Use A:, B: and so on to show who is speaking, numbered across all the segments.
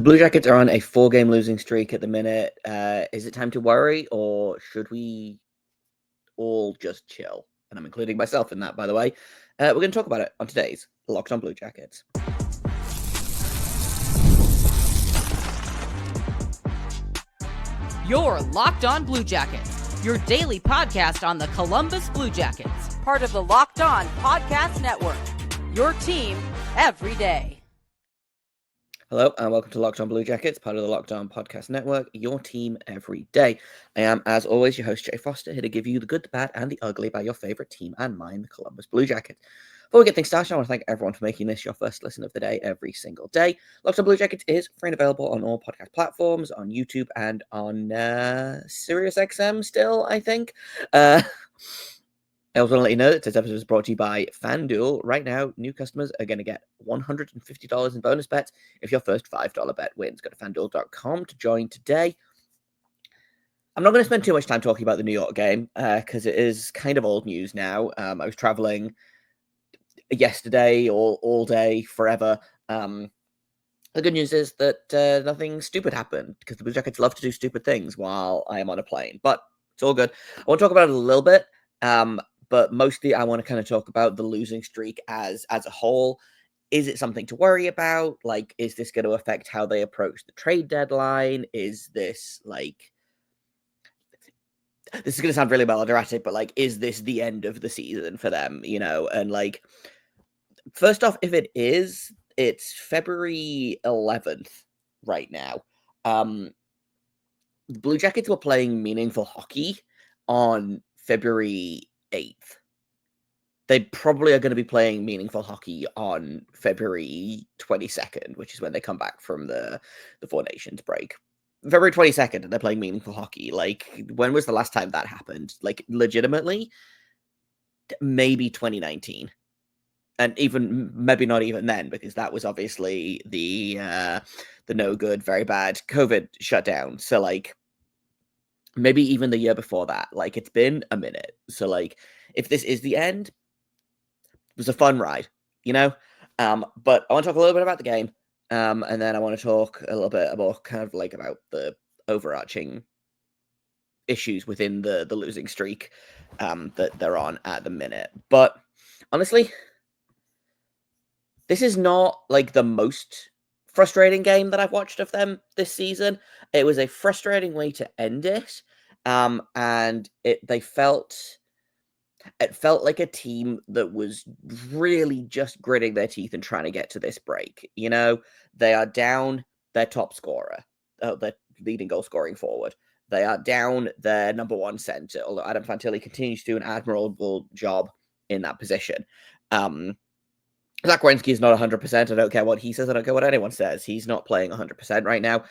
A: The Blue Jackets are on a 4-game losing streak at the minute. Is it time to worry, or should we all just chill? And I'm including myself in that, by the way. We're going to talk about it on today's Locked on Blue Jackets.
B: You're Locked on Blue Jackets, your daily podcast on the Columbus Blue Jackets, part of the Locked on Podcast Network, your team every day.
A: Hello, and welcome to Locked on Blue Jackets, part of the Locked on Podcast Network, your team every day. I am, as always, your host, Jay Foster, here to give you the good, the bad, and the ugly about your favorite team and mine, the Columbus Blue Jackets. Before we get things started, I want to thank everyone for making this your first listen of the day every single day. Locked on Blue Jackets is free and available on all podcast platforms, on YouTube, and on SiriusXM still, I think. I also want to let you know that this episode is brought to you by FanDuel. Right now, new customers are going to get $150 in bonus bets if your first $5 bet wins. Go to FanDuel.com to join today. I'm not going to spend too much time talking about the New York game because it is kind of old news now. I was traveling yesterday, all day, forever. The good news is that nothing stupid happened because the Blue Jackets love to do stupid things while I am on a plane. But it's all good. I want to talk about it a little bit. But mostly I want to kind of talk about the losing streak as a whole. Is it something to worry about? Like, is this going to affect how they approach the trade deadline? Is this, like... This is going to sound really melodramatic, but, like, is this the end of the season for them, you know? And, like, first off, if it is, it's February 11th right now. The Blue Jackets were playing meaningful hockey on February 8th. They probably are going to be playing meaningful hockey on February 22nd, which is when they come back from the Four Nations break. February 22nd, and they're playing meaningful hockey. Like, when was the last time that happened? Like, legitimately, maybe 2019. And even, maybe not even then, because that was obviously the no good, very bad COVID shutdown. So, like, maybe even the year before that. Like, it's been a minute. So, like, if this is the end, it was a fun ride, you know? But I want to talk a little bit about the game. And then I want to talk a little bit about kind of like about the overarching issues within the losing streak that they're on at the minute. But honestly, this is not like the most frustrating game that I've watched of them this season. It was a frustrating way to end it. And it felt like a team that was really just gritting their teeth and trying to get to this break. You know, they are down their top scorer, their leading goal scoring forward. They are down their number one center, although Adam Fantilli continues to do an admirable job in that position. Zach Werenski is not 100%. I don't care what he says. I don't care what anyone says. He's not playing 100% right now.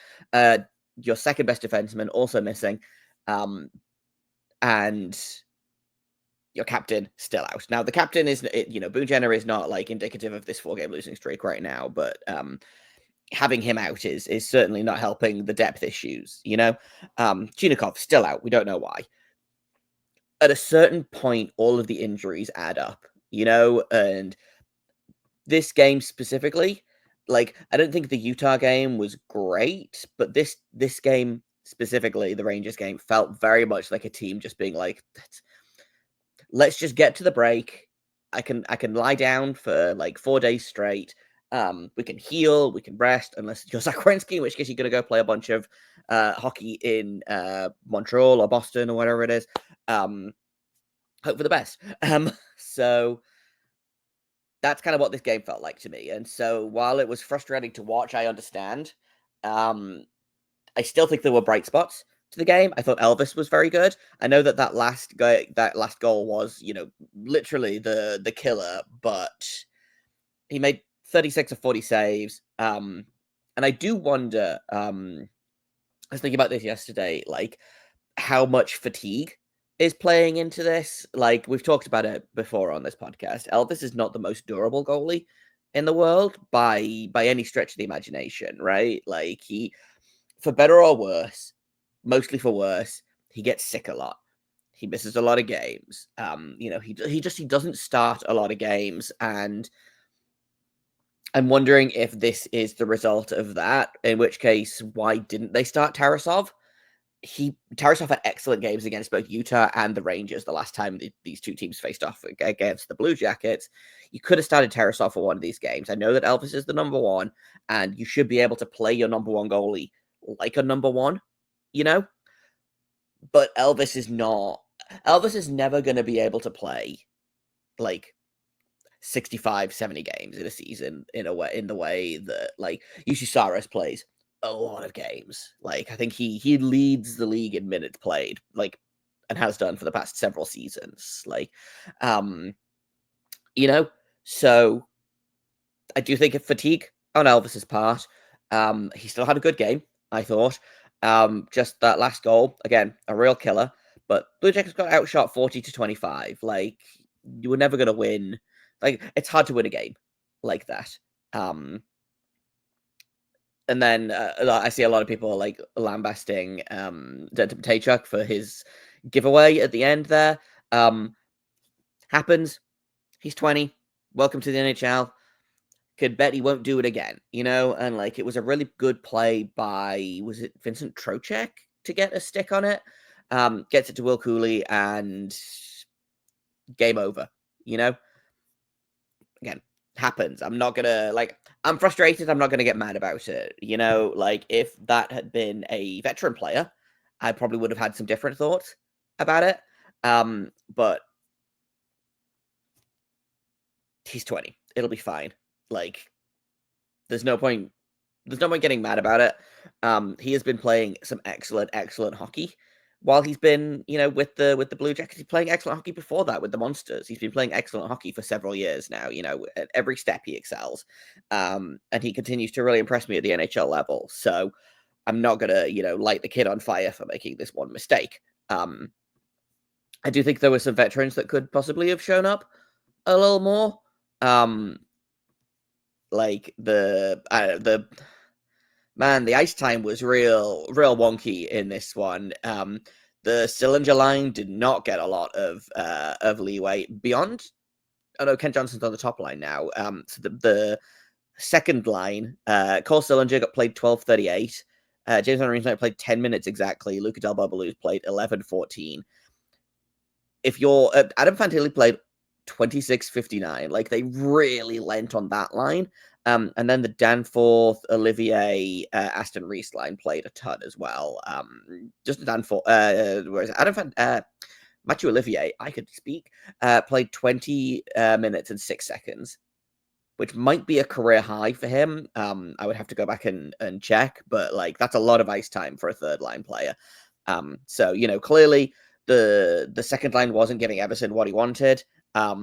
A: Your second best defenseman also missing. And your captain still out. Now, the captain is, Boone Jenner is not like indicative of this 4-game losing streak right now, but having him out is certainly not helping the depth issues, you know? Chinikov still out. We don't know why. At a certain point, all of the injuries add up, you know? And this game specifically, like, I don't think the Utah game was great, but this game specifically, the Rangers game, felt very much like a team just being like, let's just get to the break. I can lie down for like 4 days straight. We can heal, we can rest, unless you're Zach Werenski, in which case you're going to go play a bunch of hockey in Montreal or Boston or whatever it is. Hope for the best. So that's kind of what this game felt like to me. And so while it was frustrating to watch, I understand. I still think there were bright spots to the game. I thought Elvis was very good. I know that last goal was, literally the killer, but he made 36 or 40 saves. And I do wonder, I was thinking about this yesterday, like how much fatigue is playing into this. Like, we've talked about it before on this podcast. Elvis is not the most durable goalie in the world by any stretch of the imagination, right? Like, he, for better or worse, mostly for worse, he gets sick a lot. He misses a lot of games. He doesn't start a lot of games, and I'm wondering if this is the result of that, in which case, why didn't they start Tarasov? Tarasov had excellent games against both Utah and the Rangers the last time these two teams faced off against the Blue Jackets. You could have started Tarasov for one of these games. I know that Elvis is the number one, and you should be able to play your number one goalie like a number one, you know? But Elvis is not. Elvis is never going to be able to play like 65, 70 games in a season in the way that like UC Saros plays a lot of games. Like I think he leads the league in minutes played, like, and has done for the past several seasons. Like, you know, so I do think of fatigue on Elvis's part. He still had a good game, I thought. Just that last goal, again, a real killer. But Blue Jackets got outshot 40-25. Like, you were never going to win. Like, it's hard to win a game like that. And then I see a lot of people like lambasting Tkachuk for his giveaway at the end there. Happens. He's 20. Welcome to the NHL. Could bet he won't do it again, you know? And like, it was a really good play by, was it Vincent Trocheck to get a stick on it? Gets it to Will Cooley and game over, you know? Again, happens. I'm not gonna, like, I'm frustrated. I'm not gonna get mad about it, you know? Like, if that had been a veteran player, I probably would have had some different thoughts about it. But he's 20. It'll be fine. Like, there's no point getting mad about it. He has been playing some excellent hockey while he's been, you know, with the Blue Jackets. He's playing excellent hockey before that with the Monsters. He's been playing excellent hockey for several years now. You know, at every step he excels, and he continues to really impress me at the NHL level. So I'm not gonna, you know, light the kid on fire for making this one mistake. I do think there were some veterans that could possibly have shown up a little more. Like the ice time was real wonky in this one. The Sillinger line did not get a lot of leeway beyond. Oh no, Kent Johnson's on the top line now. So the second line, Cole Sillinger got played 12:38. James Van Riemsdyk played 10 minutes exactly. Luca Del Bobaluz played 11:14. If you're Adam Fantilli played 26:59. Like, they really lent on that line. And then the Danforth, Olivier, Aston Reese line played a ton as well. Just Danforth, where is it? Mathieu Olivier, I could speak, played 20 minutes and 6 seconds, which might be a career high for him. I would have to go back and check, but like, that's a lot of ice time for a third line player. So, you know, clearly the second line wasn't giving Everson what he wanted. I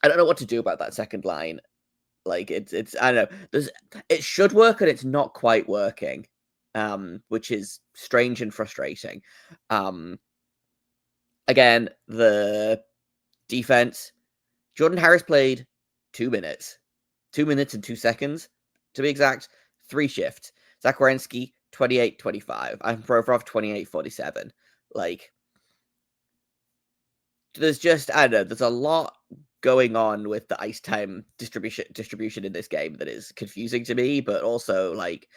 A: don't know what to do about that second line. Like, it's I don't know. It should work and it's not quite working, which is strange and frustrating. Again, the defense. Jordan Harris played 2 minutes, 2 minutes and 2 seconds to be exact. 3 shifts. Zach Werenski 28-25. Ivan Provorov 28-47. Like, there's just, I don't know, there's a lot going on with the ice time distribution in this game that is confusing to me, but also, like,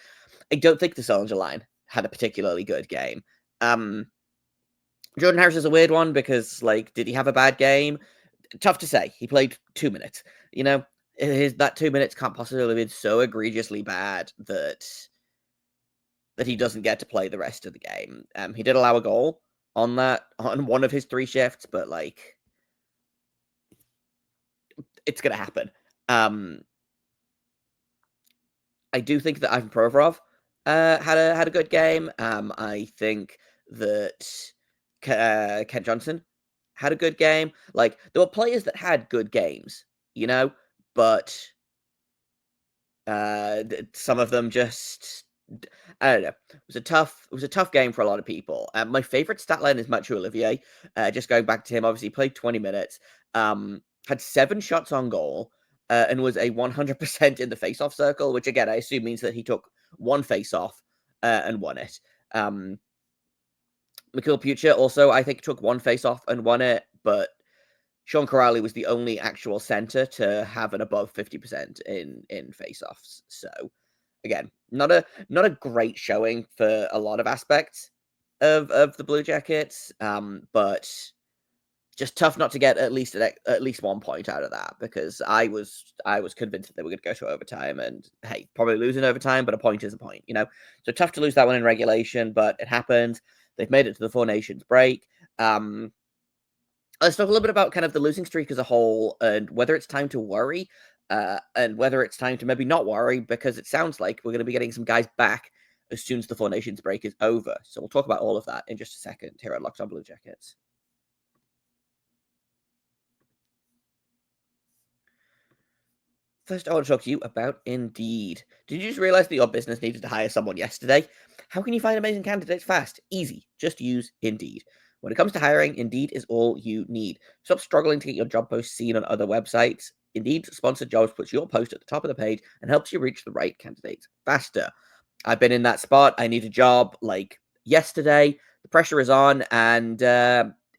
A: I don't think the Sillinger line had a particularly good game. Jordan Harris is a weird one because, like, did he have a bad game? Tough to say. He played 2 minutes. You know, that 2 minutes can't possibly have been so egregiously bad that he doesn't get to play the rest of the game. He did allow a goal on one of his 3 shifts, but like, it's gonna happen. I do think that Ivan Provorov had a good game. I think that Kent Johnson had a good game. Like, there were players that had good games, you know, but some of them just, I don't know. It was a tough game for a lot of people. My favorite stat line is Mathieu Olivier. Just going back to him, obviously he played 20 minutes. Had 7 shots on goal, and was a 100% in the face-off circle, which again I assume means that he took 1 face-off and won it. Mikhail Pucha also, I think, took 1 face-off and won it, but Sean Corrali was the only actual center to have an above 50% in faceoffs. So again, not a great showing for a lot of aspects of the Blue Jackets, but just tough not to get at least 1 point out of that, because I was convinced that they were going to go to overtime, and hey, probably lose in overtime, but a point is a point, So tough to lose that one in regulation, but it happened. They've made it to the Four Nations break. Let's talk a little bit about kind of the losing streak as a whole, and whether it's time to worry, and whether it's time to maybe not worry, because it sounds like we're going to be getting some guys back as soon as the Four Nations break is over. So we'll talk about all of that in just a second here at Locked On Blue Jackets. First, I want to talk to you about Indeed. Did you just realize that your business needed to hire someone yesterday? How can you find amazing candidates fast? Easy. Just use Indeed. When it comes to hiring, Indeed is all you need. Stop struggling to get your job post seen on other websites. Indeed Sponsored Jobs puts your post at the top of the page and helps you reach the right candidates faster. I've been in that spot. I need a job like yesterday. The pressure is on, and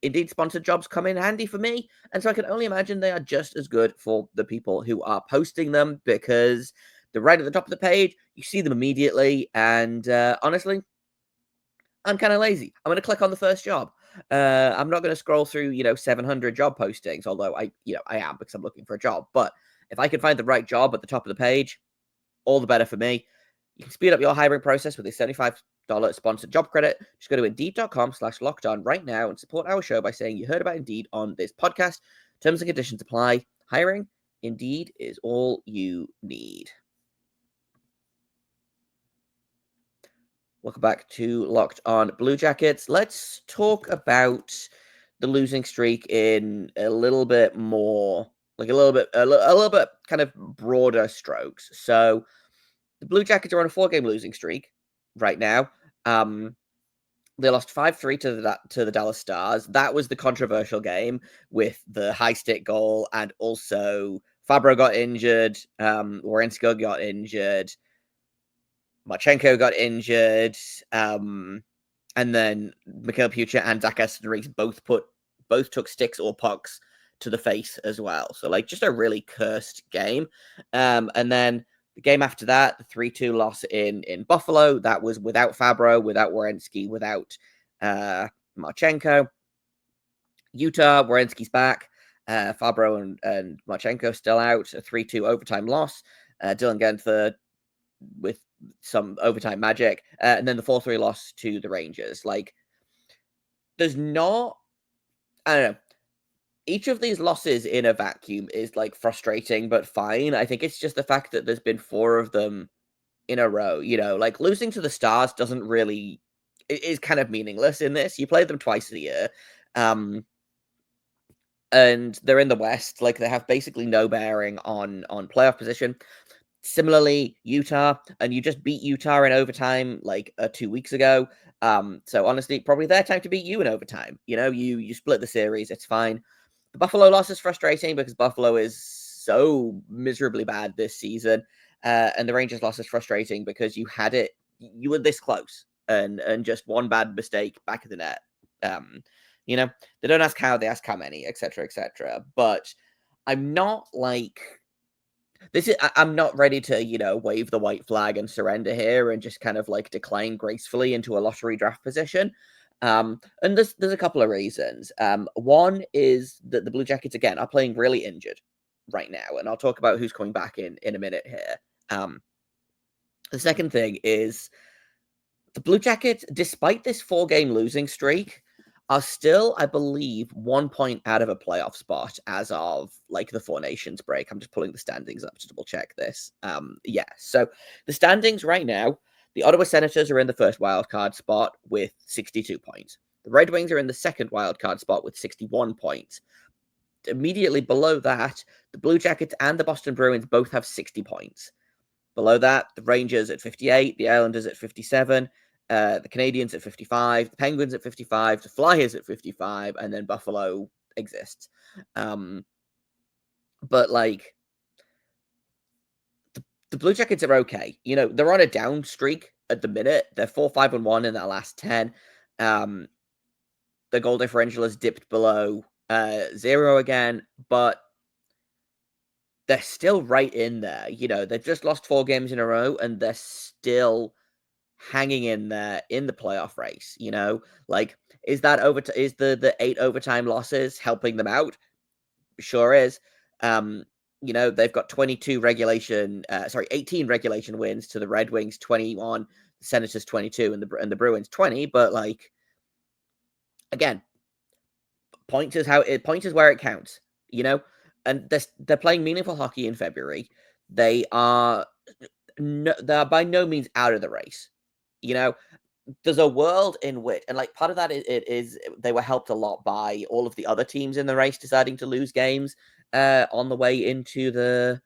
A: Indeed Sponsored Jobs come in handy for me. And so I can only imagine they are just as good for the people who are posting them, because they're right at the top of the page. You see them immediately. And honestly, I'm kind of lazy. I'm going to click on the first job. I'm not going to scroll through, 700 job postings, although I am, because I'm looking for a job. But if I can find the right job at the top of the page, all the better for me. You can speed up your hiring process with a $75 sponsored job credit. Just go to Indeed.com/lockedon right now and support our show by saying you heard about Indeed on this podcast. Terms and conditions apply. Hiring, Indeed is all you need. Welcome back to Locked On Blue Jackets. Let's talk about the losing streak in a little bit more, like a little bit kind of broader strokes. So the Blue Jackets are on a 4-game losing streak right now. They lost 5-3 to the Dallas Stars. That was the controversial game with the high stick goal, and also Fabro got injured, Werenski got injured, Marchenko got injured, and then Mikhail Pucha and Zach Estenrees both took sticks or pucks to the face as well. So like just a really cursed game. And then the game after that, the 3-2 loss in Buffalo, that was without Fabro, without Werenski, without Marchenko. Utah, Werenski's back. Fabro and Marchenko still out. A 3-2 overtime loss. Dylan Guenther with some overtime magic. And then the 4-3 loss to the Rangers. Like, there's not... I don't know. Each of these losses in a vacuum is like frustrating, but fine. I think it's just the fact that there's been 4 of them in a row. Like losing to the Stars doesn't really, it is kind of meaningless in this. You play them twice a year, and they're in the West. Like they have basically no bearing on playoff position. Similarly, Utah, and you just beat Utah in overtime like 2 weeks ago. So honestly, probably their time to beat you in overtime. You split the series. It's fine. The Buffalo loss is frustrating because Buffalo is so miserably bad this season. And the Rangers loss is frustrating because you were this close, and just one bad mistake back of the net. They don't ask how, they ask how many, etc., etc. But I'm not like... I'm not ready to, wave the white flag and surrender here and just kind of like decline gracefully into a lottery draft position. And there's a couple of reasons. One is that the Blue Jackets, again, are playing really injured right now, and I'll talk about who's coming back in a minute here. The second thing is the Blue Jackets, despite this 4-game losing streak, are still, I believe, 1 point out of a playoff spot as of like the Four Nations break. I'm just pulling the standings up to double check this. So the standings right now, the Ottawa Senators are in the first wildcard spot with 62 points. The Red Wings are in the second wildcard spot with 61 points. Immediately below that, the Blue Jackets and the Boston Bruins both have 60 points. Below that, the Rangers at 58, the Islanders at 57, the Canadians at 55, the Penguins at 55, the Flyers at 55, and then Buffalo exists. But like, the Blue Jackets are okay. They're on a down streak at the minute. They're 4-5-1 in their last 10. The goal differential has dipped below 0 again, but they're still right in there. They've just lost 4 games in a row, and they're still hanging in there in the playoff race. Like, is the 8 overtime losses helping them out? Sure is. They've got 18 regulation wins to the Red Wings 21, the Senators 22, and the Bruins 20. But like, again, points is where it counts. And they're playing meaningful hockey in February. They're by no means out of the race. There's a world in which, and like part of that is they were helped a lot by all of the other teams in the race deciding to lose games on the way into the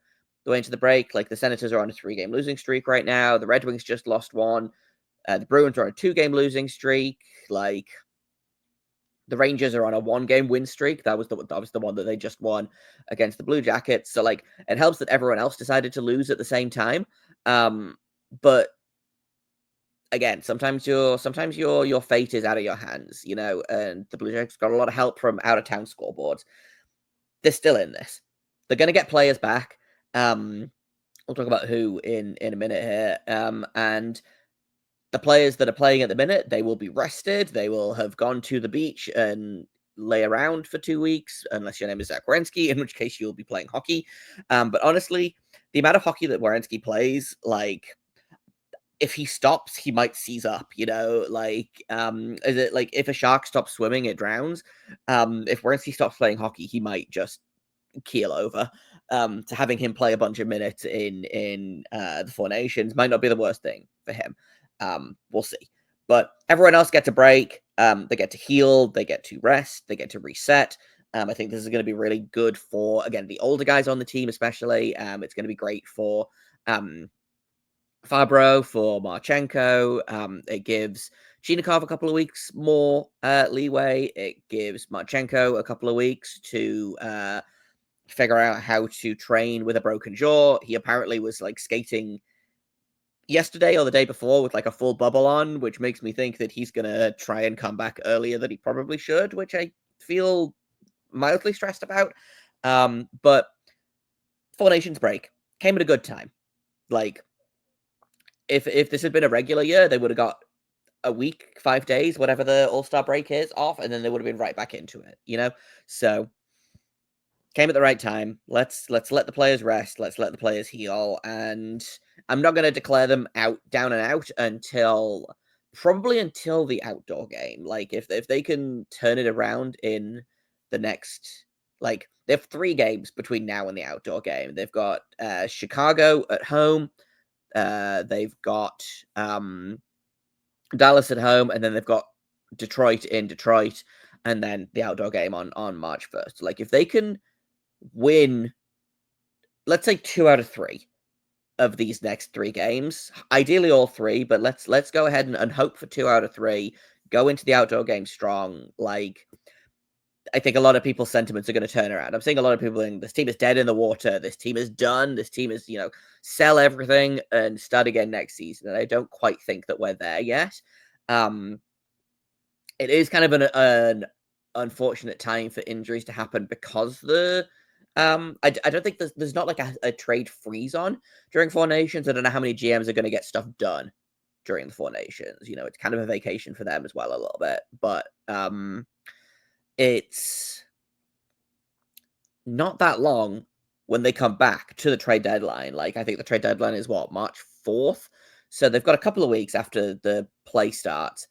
A: break. Like the Senators are on a 3-game losing streak right now. The Red Wings just lost one. The Bruins are on a 2-game losing streak. Like the Rangers are on a 1-game win streak. That was the one that they just won against the Blue Jackets. So like it helps that everyone else decided to lose at the same time. But again, sometimes your fate is out of your hands, and the Blue Jackets got a lot of help from out of town scoreboards. They're still in this. They're going to get players back. We'll talk about who in a minute here. And the players that are playing at the minute, they will be rested. They will have gone to the beach and lay around for 2 weeks, unless your name is Zach Werenski, in which case you'll be playing hockey. But honestly, the amount of hockey that Werenski plays, like, if he stops, he might seize up, like, is it like if a shark stops swimming, it drowns? If Werenski stops playing hockey, he might just keel over. To having him play a bunch of minutes in the Four Nations might not be the worst thing for him. We'll see. But everyone else gets a break. They get to heal. They get to rest. They get to reset. I think this is going to be really good for, again, the older guys on the team, especially. It's going to be great for Fabro, for Marchenko. It gives Chinikov a couple of weeks more leeway. It gives Marchenko a couple of weeks to figure out how to train with a broken jaw. He apparently was like skating yesterday or the day before with like a full bubble on, which makes me think that he's gonna try and come back earlier than he probably should, which I feel mildly stressed about. But Four Nations break came at a good time. Like, if this had been a regular year, they would have got a week, 5 days, whatever the All-Star break is, off, and then they would have been right back into it, So came at the right time. Let's let the players rest. Let's let the players heal. And I'm not going to declare them down and out until the outdoor game. Like if they can turn it around in the next, like they have 3 games between now and the outdoor game. They've got Chicago at home. They've got Dallas at home, and then they've got Detroit in Detroit, and then the outdoor game on March 1st. Like if they can win, let's say 2 out of 3 of these next 3 games, ideally all 3, but let's go ahead and hope for 2 out of 3, go into the outdoor game strong. Like, I think a lot of people's sentiments are going to turn around. I'm seeing a lot of people saying this team is dead in the water, this team is done, this team is, sell everything and start again next season. And I don't quite think that we're there yet. It is kind of an unfortunate time for injuries to happen because I don't think there's not like a trade freeze on during Four Nations. I don't know how many GMs are going to get stuff done during the Four Nations. It's kind of a vacation for them as well a little bit, but it's not that long when they come back to the trade deadline. Like, I think the trade deadline is March 4th, so they've got a couple of weeks after the play starts.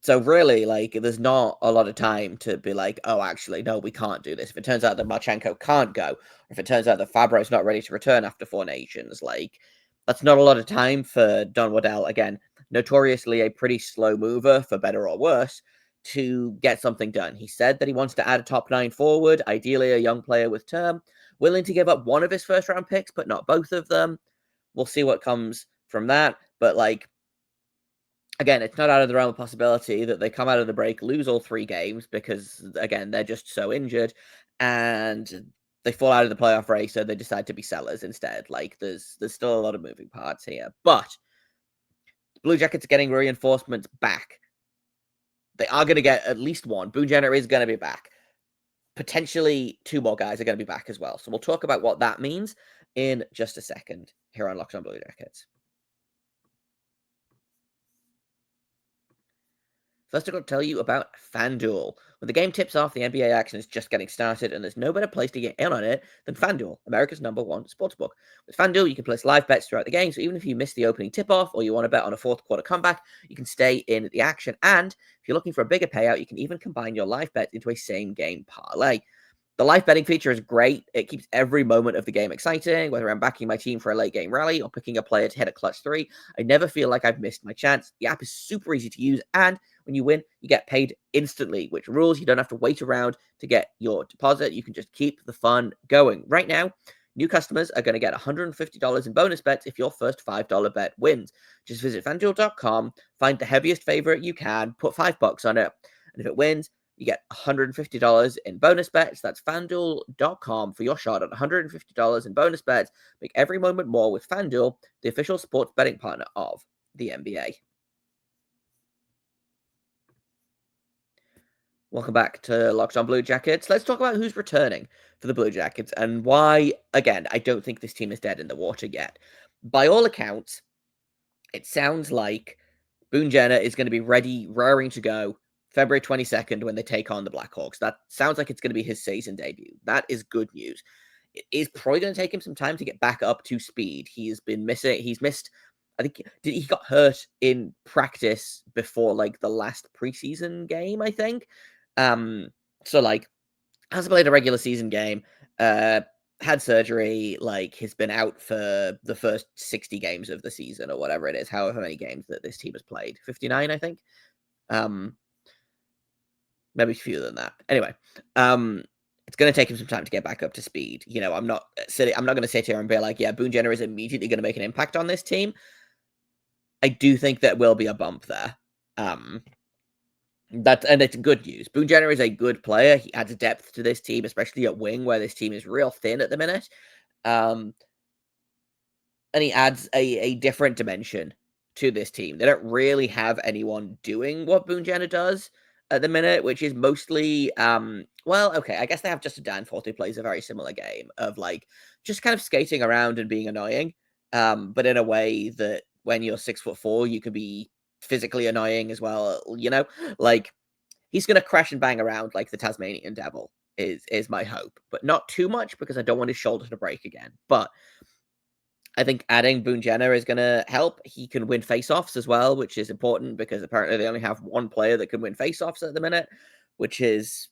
A: So really, like, there's not a lot of time to be like, oh, actually, no, we can't do this. If it turns out that Marchenko can't go, or if it turns out that Fabro's not ready to return after Four Nations, like, that's not a lot of time for Don Waddell, again, notoriously a pretty slow mover, for better or worse, to get something done. He said that he wants to add a top 9 forward, ideally a young player with term, willing to give up one of his first-round picks, but not both of them. We'll see what comes from that, but, like, again, it's not out of the realm of possibility that they come out of the break, lose all 3 games because, again, they're just so injured, and they fall out of the playoff race, so they decide to be sellers instead. Like, there's still a lot of moving parts here. But the Blue Jackets are getting reinforcements back. They are going to get at least one. Boone Jenner is going to be back. Potentially 2 more guys are going to be back as well. So we'll talk about what that means in just a second here on Locked On Blue Jackets. First, I've got to tell you about FanDuel. When the game tips off, the NBA action is just getting started, and there's no better place to get in on it than FanDuel, America's #1 sportsbook. With FanDuel, you can place live bets throughout the game, so even if you miss the opening tip-off or you want to bet on a fourth quarter comeback, you can stay in the action. And if you're looking for a bigger payout, you can even combine your live bet into a same-game parlay. The live betting feature is great. It keeps every moment of the game exciting, whether I'm backing my team for a late game rally or picking a player to hit a clutch 3. I never feel like I've missed my chance. The app is super easy to use, and when you win, you get paid instantly, which rules. You don't have to wait around to get your deposit. You can just keep the fun going. Right now, new customers are going to get $150 in bonus bets if your first $5 bet wins. Just visit FanDuel.com, find the heaviest favorite you can, put $5 on it, and if it wins, you get $150 in bonus bets. That's FanDuel.com for your shot at $150 in bonus bets. Make every moment more with FanDuel, the official sports betting partner of the NBA. Welcome back to Locked On Blue Jackets. Let's talk about who's returning for the Blue Jackets and why, again, I don't think this team is dead in the water yet. By all accounts, it sounds like Boone Jenner is going to be ready, raring to go February 22nd when they take on the Blackhawks. That sounds like it's going to be his season debut. That is good news. It is probably going to take him some time to get back up to speed. He's missed, I think he got hurt in practice before like the last preseason game, I think. So like hasn't played a regular season game, had surgery, like has been out for the first 60 games of the season or whatever it is, however many games that this team has played. 59, I think. Maybe fewer than that. Anyway, it's going to take him some time to get back up to speed. You know, I'm not going to sit here and be like, yeah, Boone Jenner is immediately going to make an impact on this team. I do think there will be a bump there. And it's good news. Boone Jenner is a good player. He adds depth to this team, especially at wing, where this team is real thin at the minute. And he adds a different dimension to this team. They don't really have anyone doing what Boone Jenner does at the minute, which is mostly, well, okay, I guess they have Justin Danforth, who plays a very similar game of, like, just kind of skating around and being annoying, but in a way that when you're 6'4", you can be physically annoying as well, you know? Like, he's going to crash and bang around like the Tasmanian Devil is my hope, but not too much because I don't want his shoulder to break again. But I think adding Boone Jenner is going to help. He can win faceoffs as well, which is important because apparently they only have one player that can win faceoffs at the minute, which is,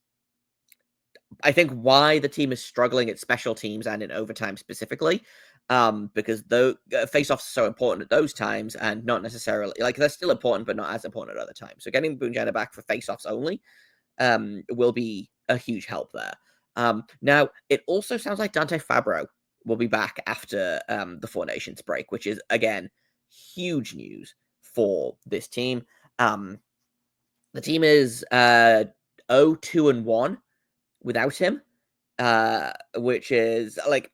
A: I think, why the team is struggling at special teams and in overtime specifically, because the faceoffs are so important at those times and not necessarily, like, they're still important, but not as important at other times. So getting Boone Jenner back for faceoffs only will be a huge help there. Now, it also sounds like Dante Fabro will be back after the Four Nations break, which is, again, huge news for this team. The team is 0-2-1 without him, which is like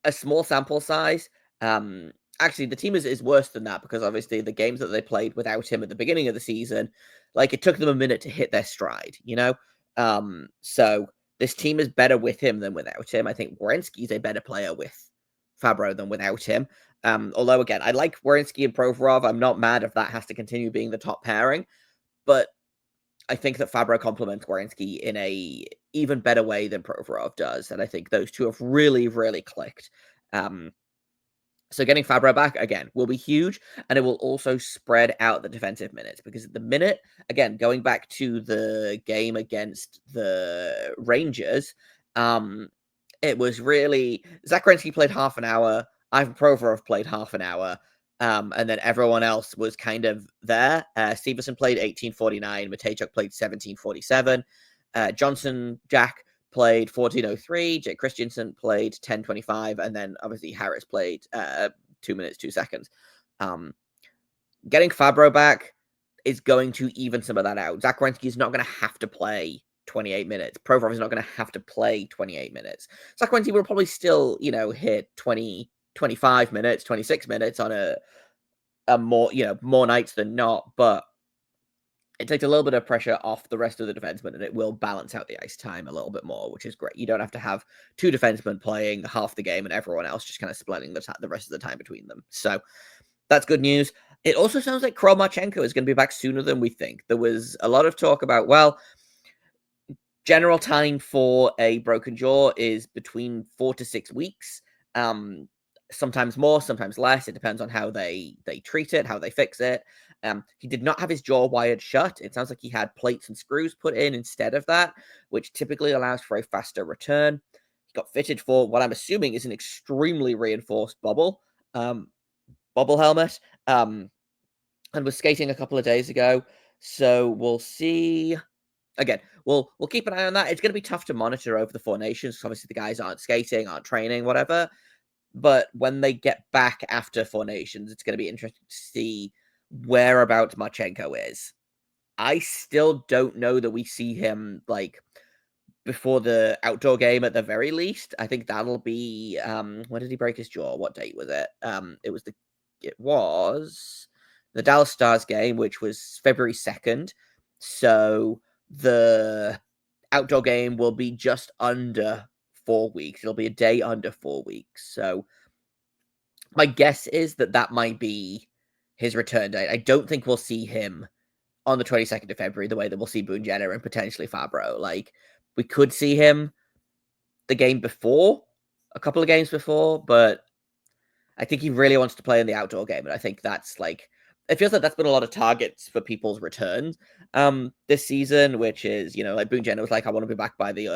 A: a small sample size. Actually, the team is worse than that because obviously the games that they played without him at the beginning of the season, like it took them a minute to hit their stride, you know? So this team is better with him than without him. I think Werenski's a better player with Fabro than without him. Although, again, I like Werenski and Provorov. I'm not mad if that has to continue being the top pairing. But I think that Fabro complements Werenski in a even better way than Provorov does. And I think those two have really, really clicked. So getting Fabro back, again, will be huge, and it will also spread out the defensive minutes, because at the minute, again, going back to the game against the Rangers, it was really, Zach Werenski played half an hour, Ivan Provorov played half an hour, and then everyone else was kind of there. Stevenson played 18:49, Matejchuk played 17:47, Johnson, Jack played 14:03, Jake Christensen played 10:25, and then obviously Harris played 2 minutes, 2 seconds. Getting Fabro back is going to even some of that out. Zach Werenski is not going to have to play 28 minutes. Provorov is not going to have to play 28 minutes. Zach Werenski will probably still, hit 20, 25 minutes, 26 minutes on a more, more nights than not, but it takes a little bit of pressure off the rest of the defensemen, and it will balance out the ice time a little bit more, which is great. You don't have to have two defensemen playing half the game and everyone else just kind of splitting the rest of the time between them. So that's good news. It also sounds like Kromachenko is going to be back sooner than we think. There was a lot of talk about, well, general time for a broken jaw is between 4 to 6 weeks. Sometimes more, sometimes less. It depends on how they treat it, how they fix it. He did not have his jaw wired shut. It sounds like he had plates and screws put in instead of that, which typically allows for a faster return. He got fitted for what I'm assuming is an extremely reinforced bubble helmet, and was skating a couple of days ago. So we'll see. Again, we'll keep an eye on that. It's going to be tough to monitor over the 4 nations. Obviously, the guys aren't skating, aren't training, whatever. But when they get back after 4 nations, it's going to be interesting to see whereabouts Marchenko is. I still don't know that we see him like before the outdoor game at the very least. I think that'll be when did he break his jaw? What date was it? It was the Dallas Stars game, which was February 2nd. So the outdoor game will be just under 4 weeks. It'll be a day under 4 weeks. So my guess is that might be his return date. I don't think we'll see him on the 22nd of February the way that we'll see Boone Jenner and potentially Fabro. Like, we could see him the game before, a couple of games before, but I think he really wants to play in the outdoor game, and I think that's like, it feels like that's been a lot of targets for people's returns this season, which is, like Boone Jenner was like, I want to be back by the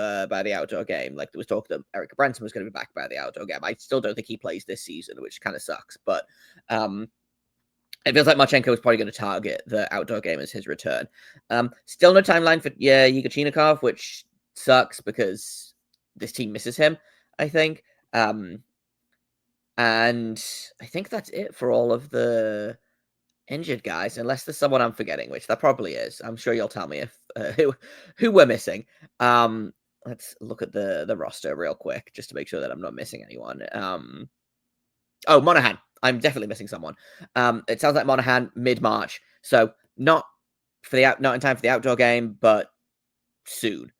A: outdoor game. Like, there was talk that Eric Branson was going to be back by the outdoor game. I still don't think he plays this season, which kind of sucks, but it feels like Marchenko is probably going to target the outdoor game as his return. Still no timeline for Yegorchinikov, which sucks because this team misses him, I think. And I think that's it for all of the injured guys, unless there's someone I'm forgetting, which there probably is. I'm sure you'll tell me if who we're missing. Let's look at the roster real quick just to make sure that I'm not missing anyone. Monahan. I'm definitely missing someone. It sounds like Monahan mid-March, so not in time for the outdoor game, but soon.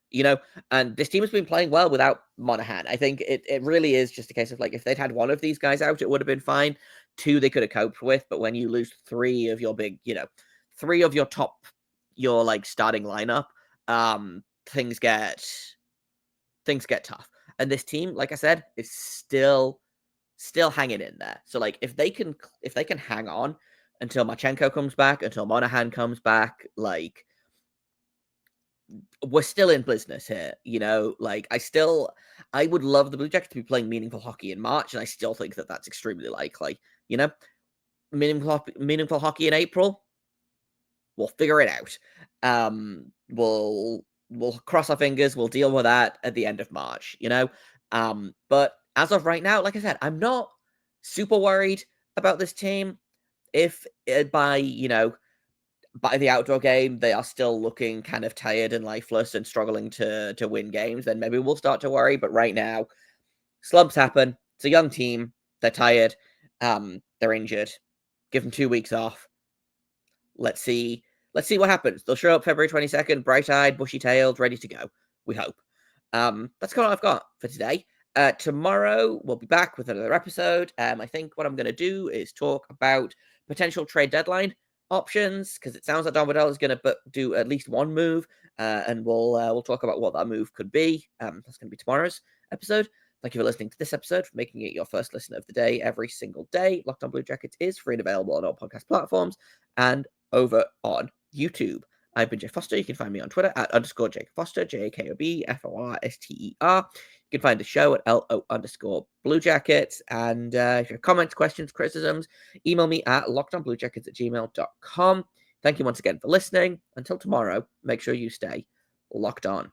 A: And this team has been playing well without Monahan. I think it really is just a case of like, if they'd had one of these guys out, it would have been fine. 2 they could have coped with, but when you lose 3 of your big, 3 of your top, your like starting lineup, things get tough. And this team, like I said, is still hanging in there. So like, if they can hang on until Marchenko comes back, until Monahan comes back, like, we're still in business here, like I would love the Blue Jackets to be playing meaningful hockey in March, and I still think that that's extremely likely. Meaningful hockey in April, we'll figure it out. We'll cross our fingers, we'll deal with that at the end of March, but as of right now, like I said, I'm not super worried about this team. If by the outdoor game they are still looking kind of tired and lifeless and struggling to win games, then maybe we'll start to worry. But right now, slumps happen. It's a young team. They're tired. They're injured. Give them 2 weeks off. Let's see what happens. They'll show up February 22nd, bright-eyed, bushy-tailed, ready to go. We hope. That's kind of what I've got for today. Tomorrow we'll be back with another episode. I think what I'm going to do is talk about potential trade deadline options, because it sounds like Don Waddell is going to do at least one move, and we'll talk about what that move could be. That's going to be tomorrow's episode. Thank you for listening to this episode, for making it your first listen of the day every single day. Locked On Blue Jackets is free and available on all podcast platforms and over on YouTube. I've been Jake Foster. You can find me on Twitter at _Jake Foster, JAKOBFORSTER. You can find the show at LO_Blue Jackets. And if you have comments, questions, criticisms, email me at lockedonbluejackets@gmail.com. Thank you once again for listening. Until tomorrow, make sure you stay locked on.